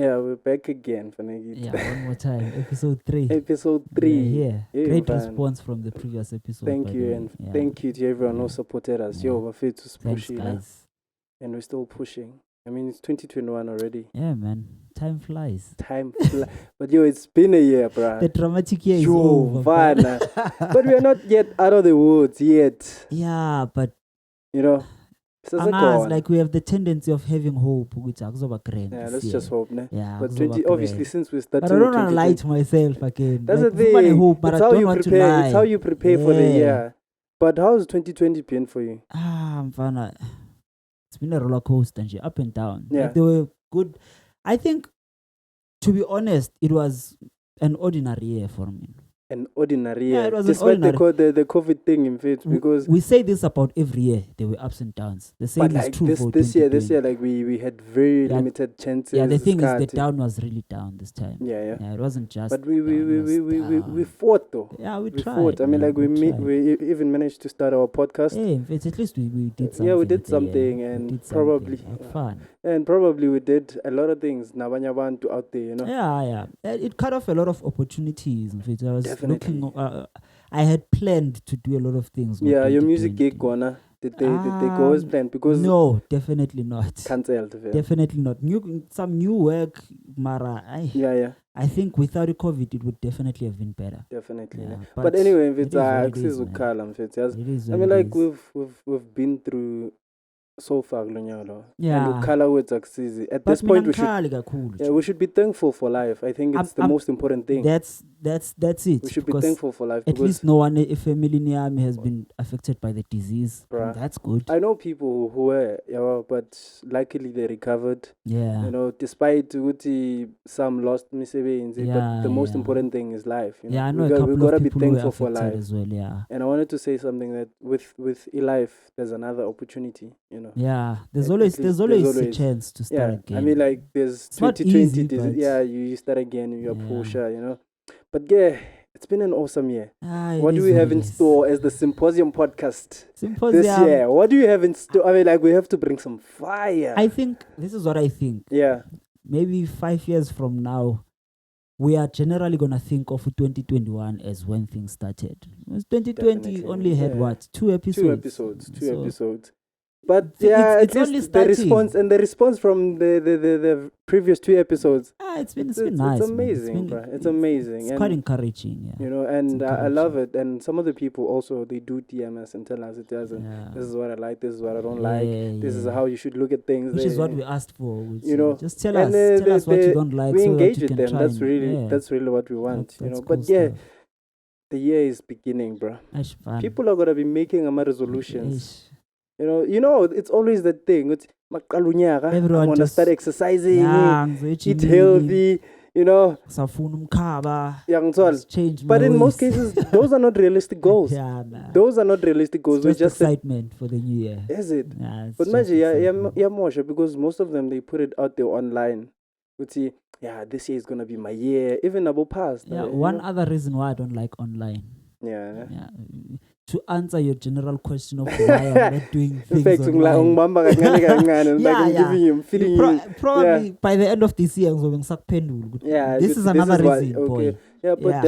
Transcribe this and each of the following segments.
Yeah, we're back again, Fanagit. Yeah, one more time. Episode 3. Episode 3. Yeah. Yeah, Great man. response from the previous episode. Thank by you, the way. and Yeah. thank you to everyone who Yeah. supported us. Yeah. Yo, we're fit to Thanks, push, guys. and we're still pushing. I mean, it's 2021 already. Yeah, man. Time flies. Time flies. But yo, it's been a year, bruh. The dramatic year is Yo, over. Vana. But we are not yet out of the woods yet. Yeah, but You know, angazi, like we have the tendency of having hope. Which yeah, yeah, let's just hope, ne? Yeah, But kuzoba 20, obviously, great. since we started, But I don't want to lie to myself again. That's like, the thing. Hope, but It's I how don't you want to prepare. lie. It's how you prepare for the Yeah. year. But how's 2020 been for you? Mfana, it's been a roller coaster and up and down. Yeah. Like, they were good. I think, to be honest, it was an ordinary year for me. An ordinary Yeah, year. it was an Despite ordinary- the COVID thing in fact, because We say this about every year. There were ups and downs. The same but is like true for this year, 2020. like we had very Yeah, limited chances. Yeah, the thing is, the Scarred. down was really down this time. Yeah. Yeah, it wasn't just. But we down. fought though. Yeah, we We tried. fought. I mean, man, like tried. we even managed to start our podcast. Hey, in fact, at least we did something. Yeah, we did with the year. something, We and did probably something. Fun. and probably we did a lot of things. Nabanya Bantu out there, you know. Yeah. It cut off a lot of opportunities. In fact, I was Definitely. looking. I had planned to do a lot of things. with Yeah, your music 2020. gig, Gona. Did they go as planned? Because No, definitely not. cancelled. Definitely not. Some new work, Mara. Yeah, I think without the COVID, it would definitely have been better. definitely. Yeah, But anyway, if it it's is what it is, man. yes. It is I what mean, it like is. we've been through so far, Glonyalo. Yeah. And Ukala with success. At But this point, we should be thankful for life. I think it's the I'm- most important thing. That's it. We should be because thankful for life at because least no one, a family near me, has been affected by the disease. Bruh. And that's good. I know people who were, but luckily they recovered. Yeah. You know, despite Uti, some lost misebenzi, but the most Yeah. important thing is life. You know? Yeah, I know we a couple gotta of be people who were thankful for affected life. as well. Yeah. And I wanted to say something that with life, there's another opportunity. You know. Yeah. There's At always least a there's chance to start Yeah, again. I mean, like there's It's not 2020. easy, but- Yeah, you start again. You're Yeah. pusher. You know. But yeah, it's been an awesome year. It What do is we have it in is. store as the Symposium Podcast Symposium. this year? What do you have in store? I mean, like we have to bring some fire. I think this is what I think. Yeah. Maybe 5 years from now, we are generally gonna think of 2021 as when things started. Because 2020 Definitely, only had yeah. what, two episodes. Two So, episodes. But It's- yeah, it's at only least the response starting. and the response from the previous two episodes. It's been nice. It's man. amazing, bruh. It's amazing. It's And, quite encouraging. Yeah. you know, and I encouraging. love it. And some of the people also, they do DM us and tell us it doesn't. Yeah. This is what I like. This is what I don't like. This is yeah. how you should look at things. Which is what we asked for. Which, you know, just tell and, us what you don't like. we so engage that you with can them. try That's and- really yeah. that's really what we want. That's you know, cool but yeah, stuff. the year is beginning, bro. That's fun. People are gonna be making resolutions. Ish. You know, it's always the thing. It's maqalunyaka. I Everyone want to just- start exercising, Yeah, eat healthy. You know, Safuna umkhaba, yeah, ngithola. just change But my in most ways. cases, those are not realistic goals. Yeah, nah. Those are not realistic goals. It's We just just said, excitement for the new year. is it? Yeah, it's But just imagine, excitement. yeah, more because most of them they put it out there online. Would see, yeah, this year is gonna be my year. Even about past. Yeah, you one know? other reason why I don't like online. Yeah. Yeah. To answer your general question of why I'm not doing In things fact, online. ungibamba kancane kancane, like I'm Yeah. giving you, I'm feeding you. Probably by the end of this year, ngizobe ngisakuphendula. Yeah, This is another what- reason, okay. boy. Yeah, but Yeah.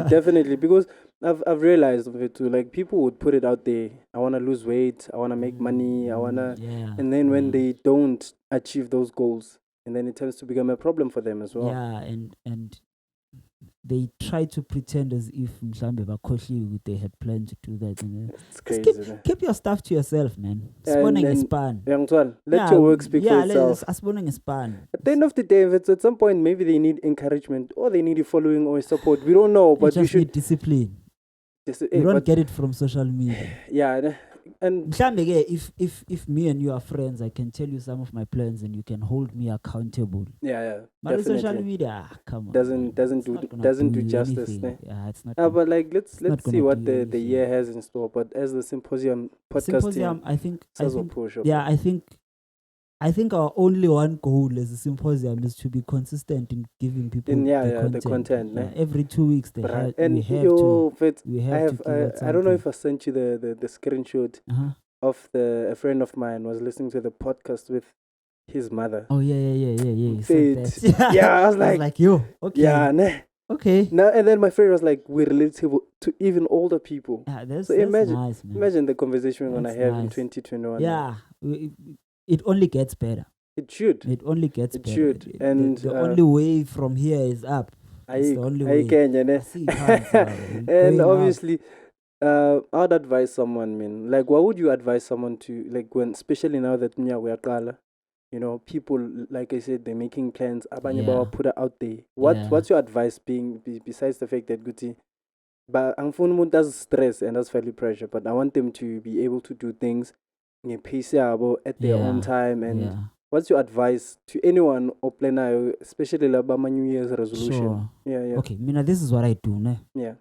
definitely, because I've realized of it too. Like people would put it out there. I wanna lose weight. I wanna make money. I wanna, Yeah. and then when yeah. they don't achieve those goals, and then it tends to become a problem for them as well. Yeah, and they try to pretend as if mhlambe bakhohliwe they had planned to do that. It's Just crazy. man. keep your stuff to yourself, man. Yeah, Sibone and then- ngespan. Yeah, ngithola, let your work speak for itself. Asibone ngespan. At the end of the day, if it's at some point, maybe they need encouragement or they need a following or support. We don't know, You but you just should. need discipline. Just, You don't get it from social media. Yeah, and Mhlambe ke, if me and you are friends, I can tell you some of my plans and you can hold me accountable. yeah, But on social definitely. media, come on. Doesn't man. It's not gonna do justice. anything. Ne? Yeah, it's not. But like let's not see gonna what do the anything. year has in store. But as the Symposium podcast Symposium, team, I think push up. yeah, I think our only one goal as a symposium is to be consistent in giving people the content. Ne? Every 2 weeks they Right. have, And we have yo, to. Fitz, We I have to have give out I don't know something. if I sent you the screenshot Uh-huh. of a friend of mine was listening to the podcast with his mother. Oh yeah. You said Faith. that. Yeah, I was like, yo, okay. yeah, nah. Okay. Now and then my friend was like, we're relatable to even older people. That's So imagine, nice, man. imagine the conversation we're gonna That's have in nice. 2021. Yeah, it only gets better. It should. It only gets It better. should. And the only way from here is up. It's the only way. I see it comes now. and Going up. obviously, I'd advise someone, man. Like, what would you advise someone to, like, when, especially now that we are kala, you know, people, like I said, they're making plans. Abanye Yeah. bawa put it out there. Yeah. What's your advice being besides the fact that Guti, but angfuni does stress and that's fairly pressure, but I want them to be able to do things in pace at their own time. And Yeah. what's your advice to anyone or planner, especially about my New Year's resolution? Sure. Yeah. Okay, Mina, this is what I do, ne? Yeah.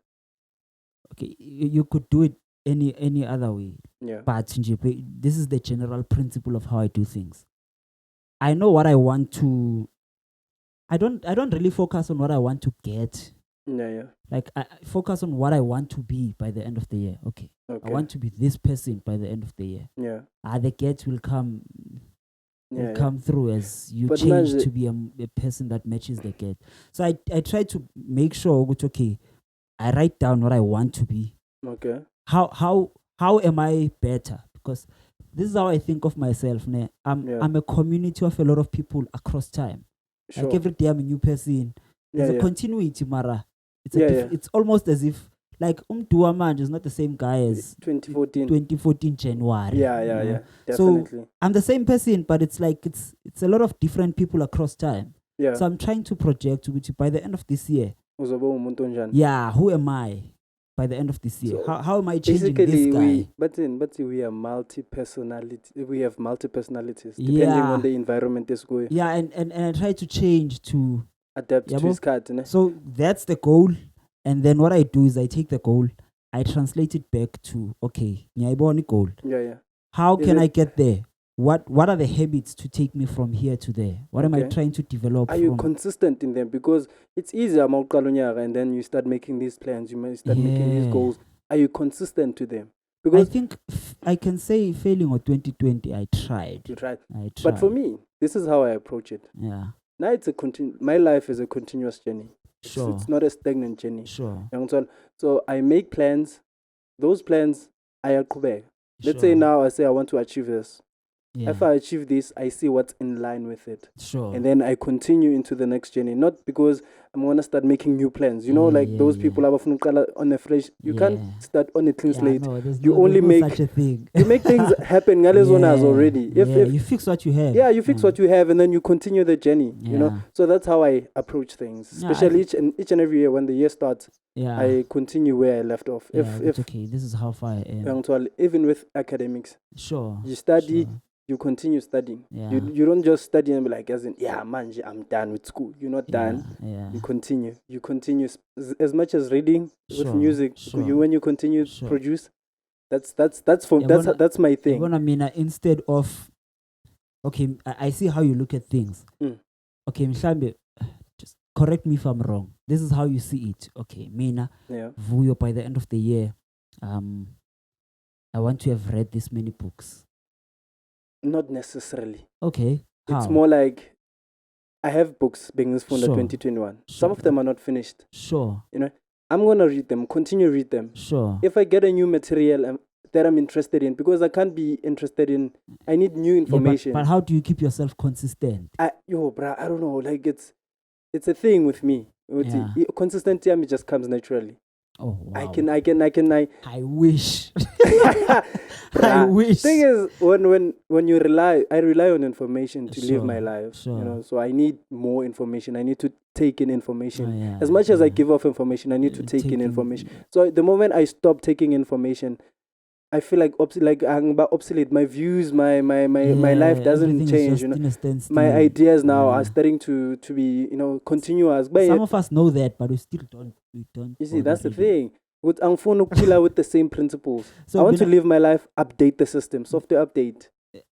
Okay, you could do it any other way. Yeah. But this is the general principle of how I do things. I know what I want to. I don't really focus on what I want to get. Yeah. Like I focus on what I want to be by the end of the year. Okay. I want to be this person by the end of the year. Yeah. The gets will come. Yeah. Come through as you But change to be a person that matches the get. So I try to make sure, okay, I write down what I want to be. Okay. How am I better? Because this is how I think of myself. Ne? I'm a community of a lot of people across time. Sure. Like every day I'm a new person. There's a continuity, Mara. It's almost as if like Duaman is not the same guy as 2014 January. Yeah. Definitely. So I'm the same person, but it's like it's a lot of different people across time. Yeah. So I'm trying to project which by the end of this year. Yeah. Who am I by the end of this year? So how am I changing this guy? But we are multi-personality. We have multi-personalities depending on the environment is going. Yeah, and I try to change to adapt to his cut. So that's the goal. And then what I do is I take the goal, I translate it back to okay, goal. Yeah. How can I get there? What are the habits to take me from here to there? What am I trying to develop? Are you consistent in them? Because it's easier, and then you start making these plans. You might start making these goals. Are you consistent to them? Because I think I can say failing on 2020, I tried. You tried. I tried. But for me, this is how I approach it. Yeah. Now it's my life is a continuous journey. Sure. It's not a stagnant journey. Sure. So I make plans. Those plans, I akube. Let's say now I say I want to achieve this. Yeah. If I achieve this, I see what's in line with it. Sure. And then I continue into the next journey. Not because I'm going to start making new plans. You know, those people on a fresh. You can't start on a clean slate. No, you only make such a thing. You make things happen. Already. If you fix what you have. Yeah, you fix what you have, and then you continue the journey. You know, so that's how I approach things. Especially each and every year when the year starts. Yeah. I continue where I left off. If okay, this is how far I am. Even with academics. Sure. You study. You continue studying. Yeah. You don't just study and be like, as in, man, I'm done with school. You're not done. Yeah. You continue. As much as reading with music. When you continue to produce, that's my thing. Instead of okay, I see how you look at things. Okay, Mhlambe, just correct me if I'm wrong. This is how you see it. Okay, Mina, Vuyo, by the end of the year, I want to have read this many books. Not necessarily. Okay. How? It's more like I have books being this for 2021. Some of them are not finished. Sure. You know, I'm gonna read them, continue read them. Sure. If I get a new material that I'm interested in, because I can't be interested in, I need new information. But how do you keep yourself consistent? I don't know. Like it's a thing with me. Consistency just comes naturally. Oh wow. I wish. I wish. Thing is, when you I rely on information to live my life. Sure. You know, so I need more information. I need to take in information. As much as I give off information, I need to take in information. So the moment I stop taking information, I feel like I'm obsolete. My views, my life doesn't change. You know, my ideas now are starting to be continuous. But some of us know that, but we still don't. You see, that's the thing. With Angfono with the same principles. So I want to live my life, update the system, software update.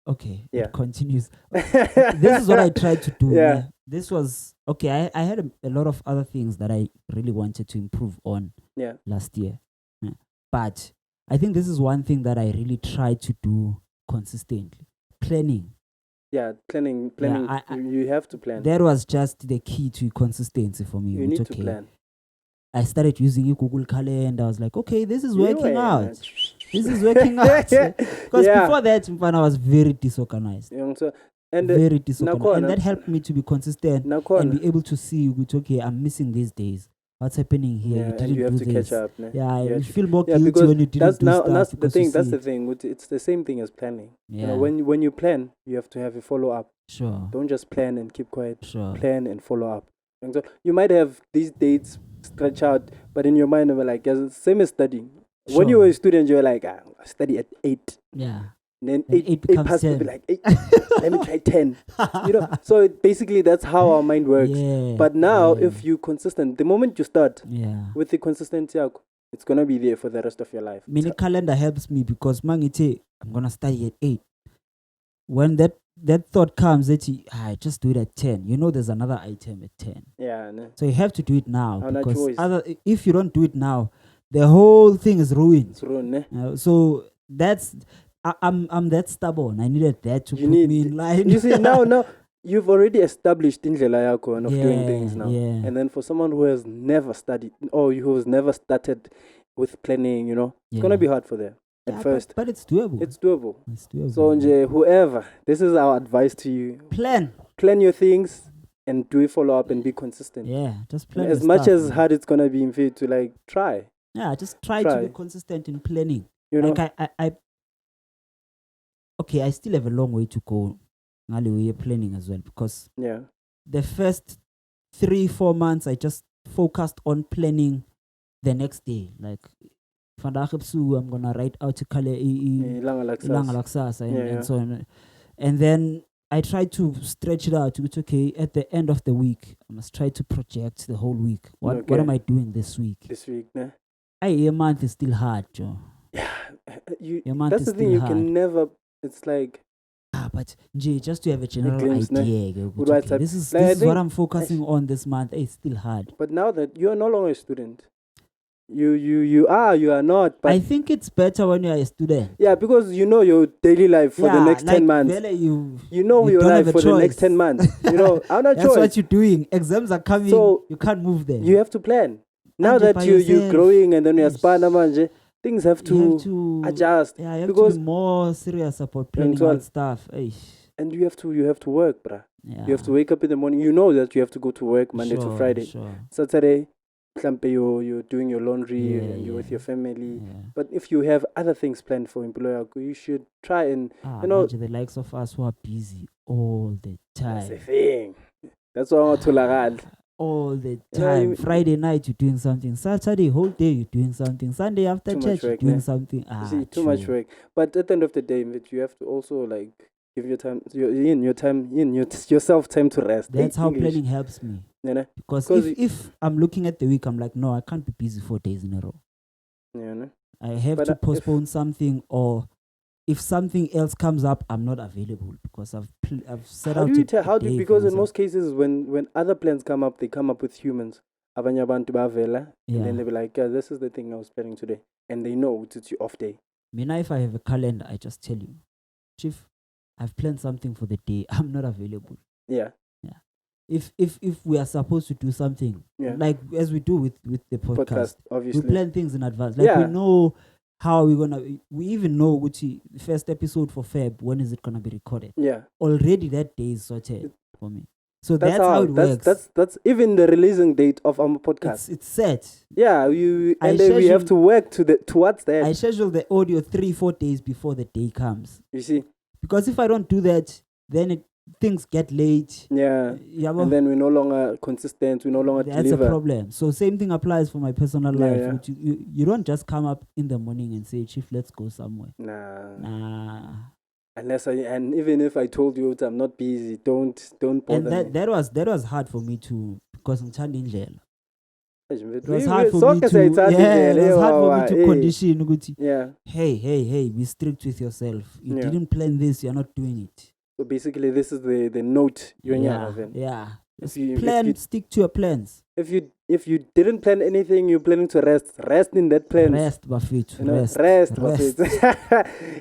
Okay. Yeah. It continues. This is what I tried to do. Yeah. This was okay. I had a lot of other things that I really wanted to improve on. Yeah. Last year, but I think this is one thing that I really try to do consistently. Planning. Yeah, planning. You have to plan. That was just the key to consistency for me. You need to plan. I started using Google Calendar. I was like, okay, this is working out. This is working out. Because before that, I was very disorganized. Very disorganized. And that helped me to be consistent and be able to see, okay, I'm missing these days. What's happening here? Yeah, you didn't and you have do to this. catch up. Né? Yeah, you feel more guilty when you didn't do stuff. That's the thing. That's the thing. It's the same thing as planning. Yeah. You know, when you plan, you have to have a follow up. Sure. Don't just plan and keep quiet. Sure. Plan and follow up. And so you might have these dates stretch out, but in your mind, you were like, same as studying. Sure. When you were a student, you were like, I study at 8. Yeah. And then 8 past to be like 8. Let me try 10. You know. So basically, that's how our mind works. Yeah. But now, if you consistent, the moment you start with the consistency, it's gonna be there for the rest of your life. Mini calendar helps me because I'm gonna study at 8. When that thought comes that I just do it at 10. You know, there's another item at 10. Yeah. No. So you have to do it now because if you don't do it now, the whole thing is ruined. It's ruined. So that's. I'm that stubborn. I needed that to put me in line. You see, now you've already established indlela yako of doing things now. Yeah. And then for someone who has never studied or who has never started with planning, it's going to be hard for them at first. But it's doable. It's doable. So whoever, this is our advice to you. Plan your things and do a follow up and be consistent. Yeah, just plan. As much as hard it's going to be in for you to try. Yeah, just try to be consistent in planning. You know? I still have a long way to go. We're planning as well because the first 3-4 months I just focused on planning the next day. Like, I'm gonna write out a color and so on. And then I try to stretch it out. It's okay. At the end of the week, I must try to project the whole week. What am I doing this week? Nah? A month is still hard, Joe. Yeah, that's the thing. You can never. It's like, but just to have a general idea. This is what I'm focusing on this month. It's still hard. But now that you are no longer a student, you are not. But I think it's better when you are a student. Yeah, because you know your daily life for the next 10 months. You know your life for the next 10 months. I'm not That's what you're doing. Exams are coming. So you can't move there. You have to plan. Now that you're growing and then you're spanner, things have to adjust. Yeah, you have to be more serious about planning all stuff. And you have to work, bruh. Yeah. You have to wake up in the morning. You know that you have to go to work Monday to Friday. Sure. Saturday, you're doing your laundry and you're with your family. Yeah. But if you have other things planned for employer, you should try and the likes of us who are busy all the time. That's the thing. That's what I want to learn. All the time. Friday night you're doing something. Saturday whole day you're doing something. Sunday after church you're doing something. Too much work. But at the end of the day, you have to also give yourself time to rest. That's how planning helps me. Because if I'm looking at the week, I'm like, no, I can't be busy 4 days in a row. I have to postpone something, or if something else comes up, I'm not available because I've set out. Because in most cases, when other plans come up, they come up with humans. And then they be like, this is the thing I was planning today. And they know it's your off day. If I have a calendar, I just tell you, Chief, I've planned something for the day. I'm not available. Yeah. If we are supposed to do something, like as we do with the podcast, obviously. We plan things in advance. We know how we even know which the first episode for Feb, when is it gonna be recorded? Yeah. Already that day is sorted for me. So that's how it works. That's even the releasing date of our podcast. It's set. Yeah, we have to work towards that. I schedule the audio 3-4 days before the day comes. You see? Because if I don't do that, then things get late. Yeah. And then we're no longer consistent. We no longer deliver. That's a problem. So same thing applies for my personal life. Yeah. You don't just come up in the morning and say, Chief, let's go somewhere. Nah. And even if I told you I'm not busy, don't bother. And that was hard for me too, because I'm turning jail. It was hard for me to condition. Yeah. Hey, be strict with yourself. You didn't plan this, you're not doing it. So basically, this is the note you're having. Yeah. Stick to your plans. If you if you didn't plan anything, you're planning to rest in that plan. Rest, Buffett. You know, rest.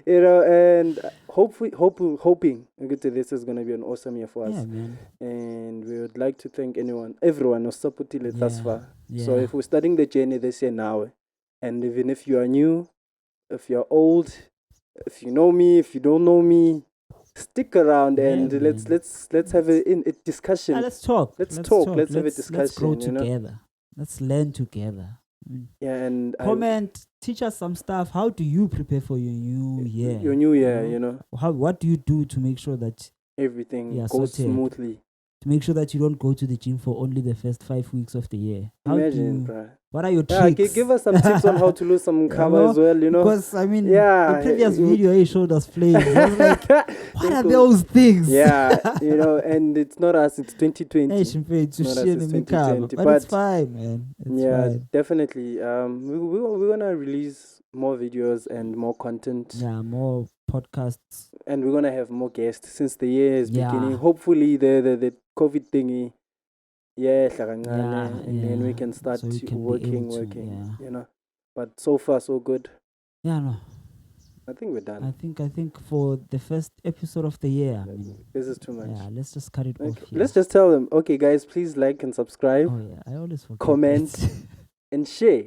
You know, and hoping this is gonna be an awesome year for us. Yeah, man. And we would like to thank everyone who's supported it thus far. So if we're starting the journey this year now, and even if you are new, if you're old, if you know me, if you don't know me, stick around and let's have a discussion. Let's talk. Let's have a discussion. Let's grow together. Let's learn together. Yeah, and comment. Teach us some stuff. How do you prepare for your new year? Your new year, you know. What do you do to make sure that everything goes smoothly? To make sure that you don't go to the gym for only the first 5 weeks of the year. Imagine, bruh. What are your tricks? Give us some tips on how to lose some cover as well, you know. Because, I mean, the previous video he showed us playing. I was like, what are those things? Yeah, you know, and it's not us, it's 2020. It's 2020. But it's fine, man. It's fine. Definitely. We're going to release more videos and more content. Yeah, more podcasts. And we're going to have more guests since the year is beginning. Hopefully, the COVID thingy. And then we can start working, you know. But so far, so good. Yeah, no. I think we're done. I think for the first episode of the year, this is too much. Yeah, let's just cut it off here. Let's just tell them, okay, guys, please like and subscribe. Oh yeah, I always forget. Comment and share.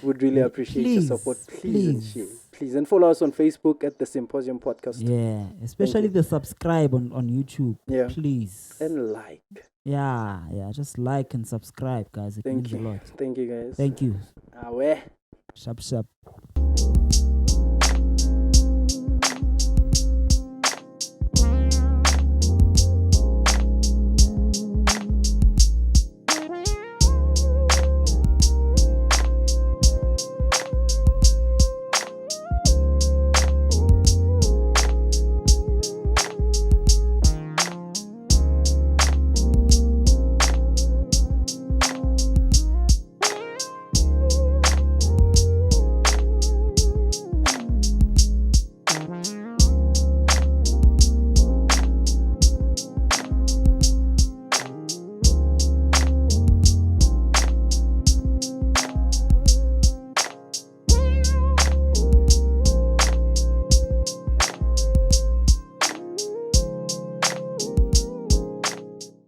Would really appreciate your support. Please and share. Please, and follow us on Facebook at the Symposium Podcast. Yeah, especially the subscribe on YouTube. Yeah, please. And like. Yeah, just like and subscribe, guys. It means a lot. Thank you, guys. Thank you. Awe. Sharp.